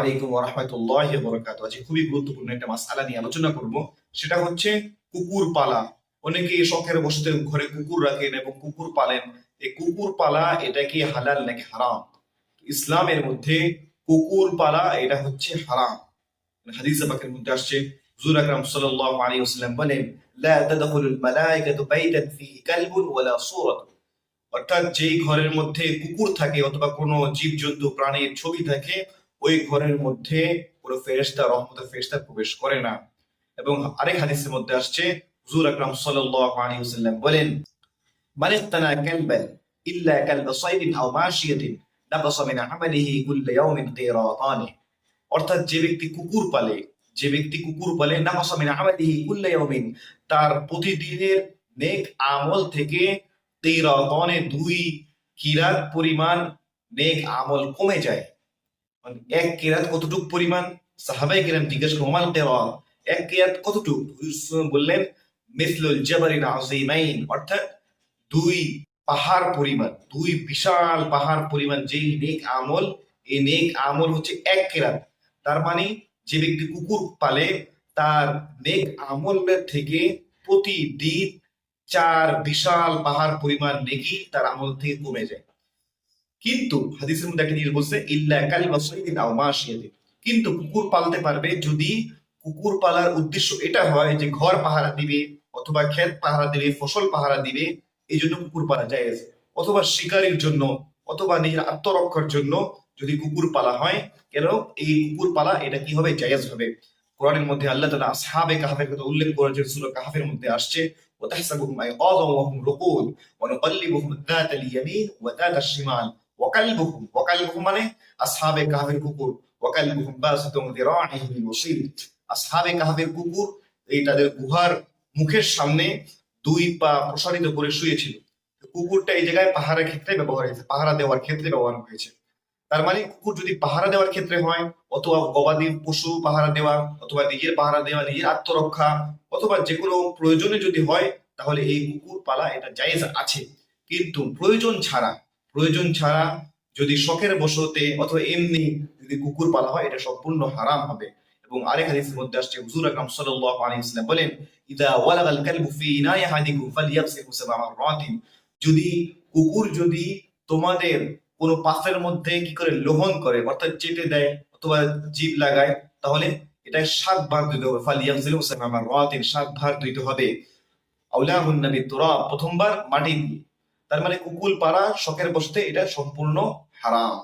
আলাইকুম ওয়া রাহমাতুল্লাহি ওয়া বারাকাতুহু। আজ খুবই গুরুত্বপূর্ণ একটা মাসআলা নিয়ে আলোচনা করব। সেটা হচ্ছে কুকুর পালা। অনেকে শখের বশতে ঘরে কুকুর রাখেন এবং কুকুর পালেন। এই কুকুর পালা এটা কি হালাল নাকি হারাম? ইসলামের মধ্যে কুকুর পালা এটা হচ্ছে হারাম। হাদিসে পাকের মধ্যে আসছে, হুজুর আকরাম সাল্লাল্লাহু আলাইহি ওয়াসাল্লাম বলেন, লা তাদখুলুল মালায়েকাতু বাইতান ফীহি কালবুন ওয়ালা সূরাতুন। অর্থাৎ যেই ঘরের মধ্যে কুকুর থাকে অথবা কোনো জীবজন্তু প্রাণীর ছবি থাকে, ওই ঘরের মধ্যে কোনো ফেরেশতা, রহমতের ফেরেশতা প্রবেশ করে না। এবং আরেক হাদিসের মধ্যে আসছে, হুজুর আকরাম সাল্লাল্লাহু আলাইহি ওয়াসাল্লাম বলেন, মান ইকতানা কালবান ইল্লা কালবা সাইদিন আও মাশিয়াতিন নাকাসা মিন আমালিহি কুল্লা ইয়াউমিন কিরাতানি। অর্থাৎ যে ব্যক্তি কুকুর পালে নাকাসা মিন আমালিহি কুল্লা ইয়াউমিন, তার প্রতিদিনের নেক আমল থেকে কিরাতানে 2 কিরাত পরিমাণ নেক আমল কমে যায়। মানে এক কিরাত কতটুকু পরিমাণ? সাহাবায়ে কেরাম জিজ্ঞেস করলেন, ওমাল কিরাত, এক কিরাত কতটুকু? হুজুর বললেন, মিসলুল জাবালিল আযীমাইন, অর্থাৎ 2 পাহাড় পরিমাণ, 2 বিশাল পাহাড় পরিমাণ যেই নেক আমল, এই নেক আমল হচ্ছে এক কিরাত। তার মানে যে ব্যক্তি কুকুর পালে তার নেক আমলের থেকে প্রতিদিন 4 বিশাল পাহাড় পরিমাণ নেকি তার আমল থেকে কমে যায়। কিন্তু হাদিসের মধ্যে একটা জিনিস বলছে, ইল্লা কালবা সাইদিন আও মাশিয়াতিন, কিন্তু কুকুর পালতে পারবে যদি কুকুর পালার উদ্দেশ্য এটা হয় যে ঘর পাহারা দিবে অথবা ক্ষেত পাহারা দিবে, ফসল পাহারা দিবে, এই জন্য কুকুর পালা জায়েজ। অথবা শিকারের জন্য অথবা নিজের আত্মরক্ষার জন্য যদি কুকুর পালা হয়, কেন এই কুকুর পালা এটা কি হবে? জায়েজ হবে। কোরআনের মধ্যে আল্লাহ তাআলা আসহাবে কাহফের কথা উল্লেখ করেছেন, সূরা কাহফের মধ্যে আসছে, ওয়াতাহসাবুহুম আইকাযাম ওয়া হুম রুকুদ ওয়া নুকাল্লিবুহুম যাতাল ইয়ামিন ওয়া যাতাশ শিমাল ওয়াকালবুহুম মানে আসহাবে কাহফের কুকুর, ওয়াকালবুহুম বাসিতুন যিরাইহি বিল ওয়াসিল। আসহাবে কাহফের কুকুর এই তাদের গুহার মুখের সামনে 2 পা প্রসারিত করে শুয়েছিল। কুকুরটা এই জায়গায় পাহারার ক্ষেত্রে ব্যবহার হয়েছে, পাহারা দেওয়ার ক্ষেত্রে ব্যবহার হয়েছে। তার মানে কুকুর যদি পাহারা দেওয়ার ক্ষেত্রে হয়, অথবা গবাদি পশু পাহারা দেওয়া, অথবা নিজের পাহারা দেওয়া, নিজের আত্মরক্ষা, অথবা যে কোনো প্রয়োজনে যদি হয়, তাহলে এই কুকুর পালা এটা জায়েজ আছে। কিন্তু প্রয়োজন ছাড়া যদি শখের বশতে অথবা এমনি যদি কুকুর পালা হয়, এটা সম্পূর্ণ হারাম হবে। এবং আরেক হাদিসের মধ্যে আসছে, হুজুর আকরাম সাল্লাল্লাহু আলাইহি ওয়াসাল্লাম বলেন, ইযা ওয়ালাগাল কালবু ফি ইনাই আহাদিকুম ফালইয়াগসিলহু সাবআ মাররাতিন। যদি তোমাদের কোনো পাত্রের মধ্যে কি করে লোহন করে, অর্থাৎ চেটে দেয় অথবা জিভ লাগায়, তাহলে এটা 7 বার ধুইতে হবে। ফালইয়াগসিলহু সাবআ মাররাতিন, 7 বার ধুইতে হবে। আউলাহুন নবী তুরাব, প্রথমবার মাটি দিয়ে। তার মানে কুকুর পালা শখের বশতে এটা সম্পূর্ণ হারাম।